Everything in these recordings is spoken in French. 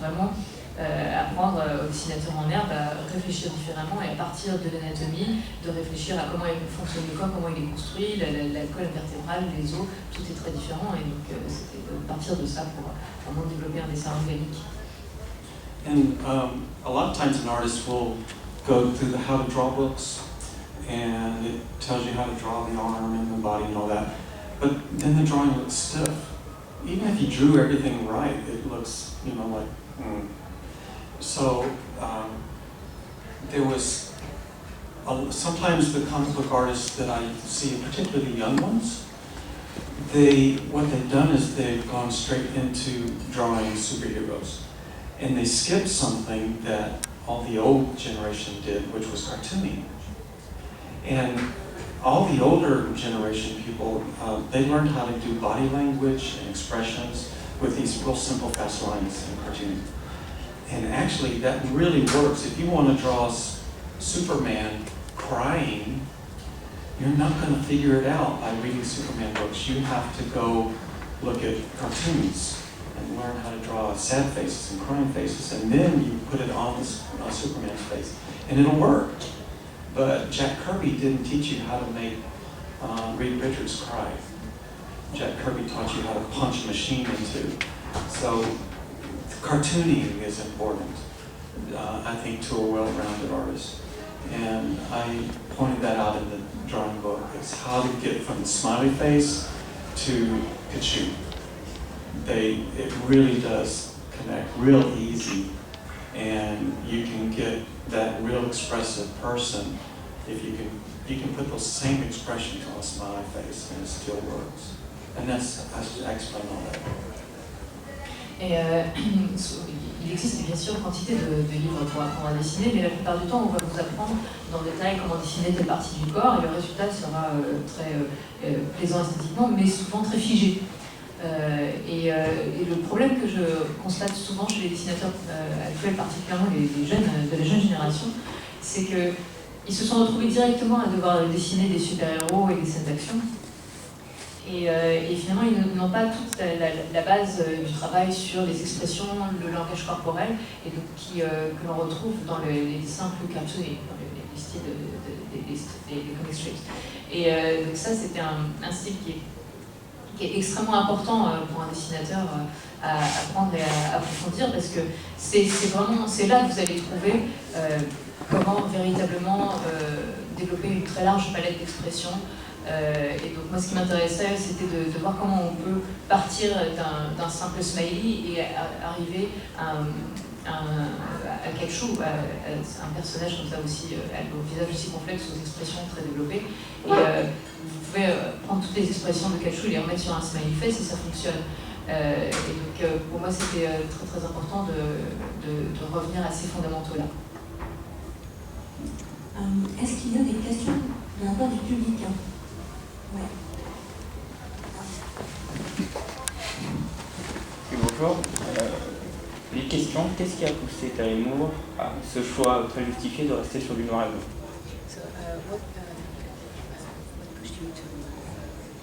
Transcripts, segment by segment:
vraiment apprendre aux dessinateurs en herbe à réfléchir différemment et à partir de l'anatomie, de réfléchir à comment fonctionne le corps, comment il est construit, la colonne vertébrale, les os, tout est très différent et donc c'était de partir de ça pour vraiment développer un dessin organique. And a lot of times an artist will go through the how to draw books and it tells you how to draw the arm and the body and all that, but then the drawing looks stiff. Even if you drew everything right, it looks, you know, like, So there was, sometimes the comic book artists that I see, particularly young ones, what they've done is they've gone straight into drawing superheroes. And they skipped something that all the old generation did, which was cartooning. And all the older generation people, they learned how to do body language and expressions with these real simple, fast lines in cartooning. And actually, that really works. If you want to draw Superman crying, you're not going to figure it out by reading Superman books. You have to go look at cartoons and learn how to draw sad faces and crying faces, and then you put it on Superman's face, and it'll work. But Jack Kirby didn't teach you how to make Reed Richards cry. Jack Kirby taught you how to punch a machine into. So cartooning is important, I think, to a well-rounded artist. And I pointed that out in the drawing book. It's how to get from the smiley face to Kachu. It really does connect real easy, and you can get that real expressive person if you can put those same expressions on a smiley face, and it still works. And that's, I explain all that. Et il existe bien sûr quantité de livres pour apprendre à dessiner, mais la plupart du temps on va vous apprendre dans le détail comment dessiner telle partie du corps et le résultat sera très plaisant esthétiquement, mais souvent très figé. Et le problème que je constate souvent chez les dessinateurs actuels, particulièrement les jeunes, de la jeune génération, c'est qu'ils se sont retrouvés directement à devoir dessiner des super-héros et des scènes d'action. Et finalement, ils n'ont pas toute la base du travail sur les expressions, le langage corporel, et donc que l'on retrouve dans les dessins plus cartoonés, dans les styles des comic strips. Et donc ça, c'était un style qui est extrêmement important pour un dessinateur à apprendre et à approfondir, parce que c'est là que vous allez trouver comment véritablement développer une très large palette d'expressions. Et donc moi ce qui m'intéressait c'était de voir comment on peut partir d'un simple smiley et arriver à quelque chose, à un personnage comme ça aussi, au visage aussi complexe, aux expressions très développées. Et vous pouvez prendre toutes les expressions de Kachu et les remettre sur un smiley face et ça fonctionne. Et donc pour moi c'était très très important de revenir à ces fondamentaux là. Est-ce qu'il y a des questions de la part du public? Ouais. Bonjour. Les questions, qu'est-ce qui a poussé Terry Moore à ce choix très justifié de rester sur du noir et blanc? So, what pushed you to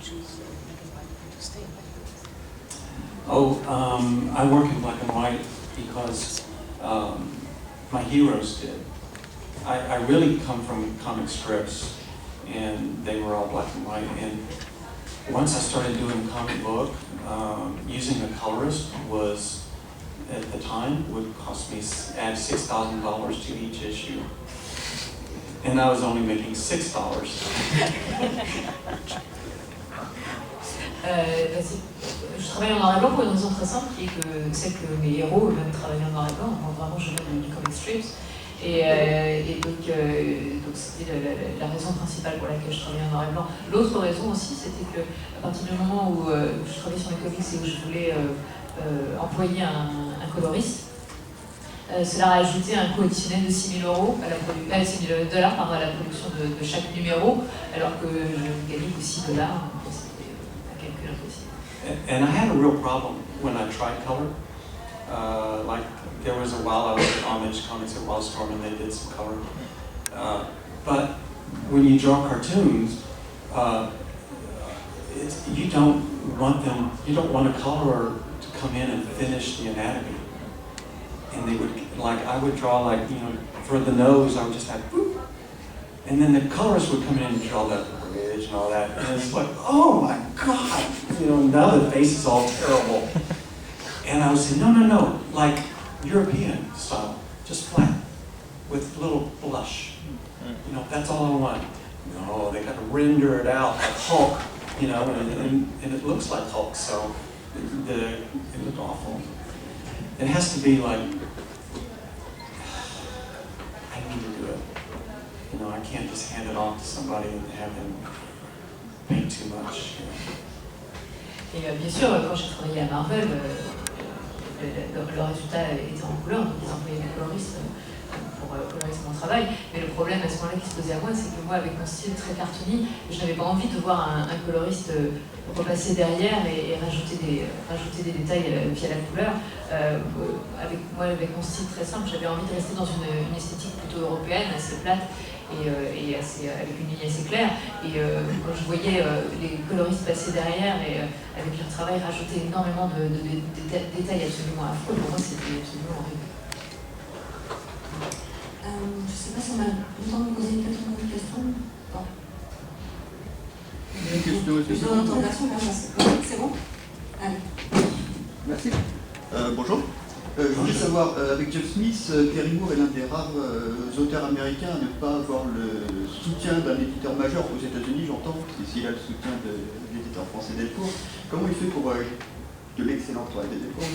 choose black and white and to stay in black and white? I work in black and white because my heroes did. I really come from comic strips, and they were all black and white. And once I started doing a comic book, using a colorist was, at the time, would cost me add $6,000 to each issue. And I was only making $6. Je travaille en noir et blanc pour une raison très simple, qui est que c'est que mes héros eux-mêmes travaillent en noir et blanc. Moi, vraiment, je viens du comic strips. Et donc c'était la raison principale pour laquelle je travaillais en noir et blanc. L'autre raison aussi, c'était qu'à partir du moment où je travaillais sur les comics et où je voulais employer un coloriste, cela a ajouté un coût additionnel de $6 000 à la production de chaque numéro, alors que je gagnais que $6, donc c'était un calcul impossible. And I had a real problem when I tried color. Like there was a while I was at Homage Comics at Wildstorm and they did some color. But when you draw cartoons, you don't want a colorer to come in and finish the anatomy. like I would draw like, you know, for the nose, I would just have boop. And then the colorist would come in and draw the bridge and all that. And it's like, oh my God, you know, now the face is all terrible. And I would say, no, like European style, just flat, with a little blush. You know, that's all I want. No, they got to render it out like Hulk, you know, and it looks like Hulk, so it looked awful. It has to be like, I need to do it. You know, I can't just hand it off to somebody and have them paint too much. You know. Et bien sûr, quand j'ai travaillé à Marvel, le résultat était en couleur, donc ils employaient des coloristes pour coloriser mon travail. Mais le problème à ce moment-là qui se posait à moi, c'est que moi, avec mon style très cartoony, je n'avais pas envie de voir un coloriste repasser derrière et rajouter des détails via la couleur. Avec mon style très simple, j'avais envie de rester dans une esthétique plutôt européenne, assez plate et avec une ligne assez claire. Et quand je voyais les coloristes passer derrière et avec leur travail rajouter énormément de détails absolument affreux, pour moi c'était absolument horrible. Je ne sais pas si on a le temps de poser peut-être une question. Non. Une question aussi. Je donne l'interrogation, c'est bon? Allez. Merci. Bonjour. Je voulais savoir, avec Jeff Smith, Terry Moore est l'un des rares auteurs américains à ne pas avoir le soutien d'un éditeur majeur aux États-Unis, j'entends, s'il a le soutien de l'éditeur français Delcourt. Comment il fait pour, de l'excellent travail de Delcourt,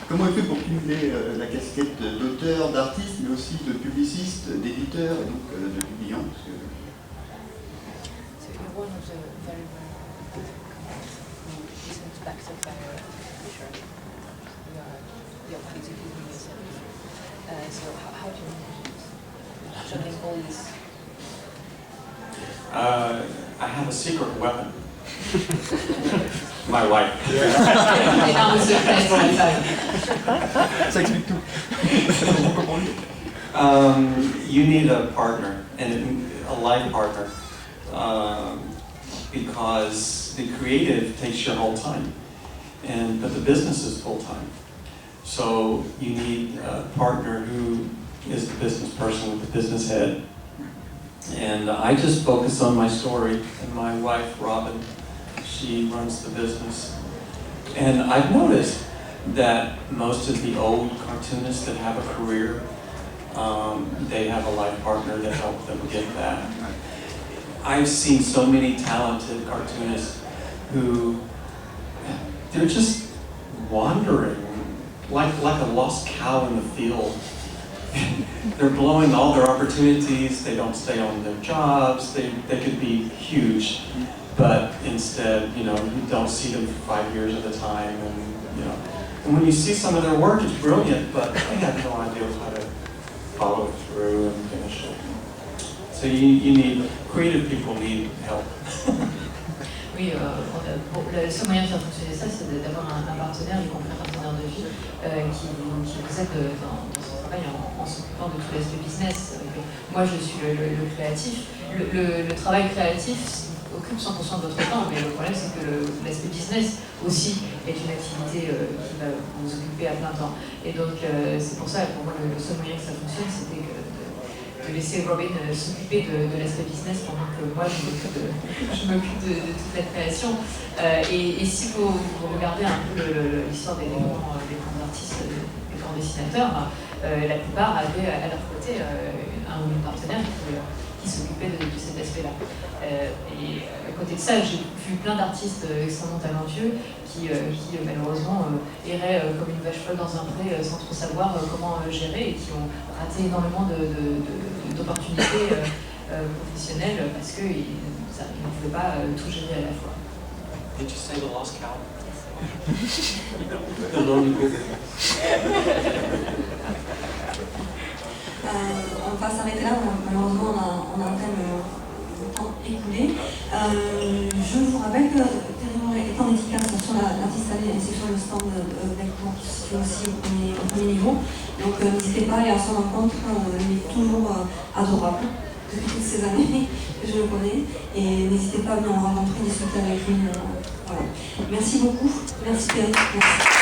comment il fait pour cumuler la casquette d'auteur, d'artiste, mais aussi de publiciste, d'éditeur et donc de publiant parce que... So you're one of the very who isn't backed up by a publisher. You're critically yourself. So how do you manage it? Juggling all this? I have a secret weapon. My wife. Ça explique tout. You need a partner, and a life partner, because the creative takes your whole time, but the business is full time. So you need a partner who is the business person with the business head. And I just focus on my story, and my wife, Robin, she runs the business. And I've noticed that most of the old cartoonists that have a career, they have a life partner that helps them get that. I've seen so many talented cartoonists who, they're just wandering like a lost cow in the field. They're blowing all their opportunities, they don't stay on their jobs, they could be huge, but instead, you don't see them for 5 years at a time, and when you see some of their work, it's brilliant, but they have no idea how to follow through and finish it. So you need, creative people need help. Oui, le seul moyen de faire fonctionner ça, c'est d'avoir un partenaire, y compris un partenaire de vie, qui vous aide dans son travail en s'occupant de tout l'aspect business. Moi, je suis le créatif. Le travail créatif occupe 100% de votre temps, mais le problème, c'est que l'aspect business aussi est une activité qui va vous occuper à plein temps. Et donc, c'est pour ça, pour moi, le seul moyen que ça fonctionne, c'était de laisser Robin s'occuper de l'aspect business pendant que moi je m'occupe de toute la création. Et si vous regardez un peu l'histoire des grands artistes, des grands dessinateurs, la plupart avaient à leur côté un ou une partenaire qui s'occupait de cet aspect-là. Et à côté de ça, j'ai vu plein d'artistes extrêmement talentueux qui malheureusement erraient comme une vache folle dans un pré sans trop savoir comment gérer et qui ont raté énormément d'opportunités professionnelles parce qu'ils ne pouvaient pas tout gérer à la fois. Did you say the lost cow? On va s'arrêter là, malheureusement on a un thème le temps écoulé. Je vous rappelle que Terry est en efficace sur l'artiste ainsi que sur le stand d'Alcourt qui se situe aussi au premier niveau. Donc n'hésitez pas à aller à son rencontre, il est toujours adorable depuis toutes ces années que je le connais. Et n'hésitez pas à venir en rencontrer, discuter avec lui. Voilà. Merci beaucoup. Merci Terry. Merci.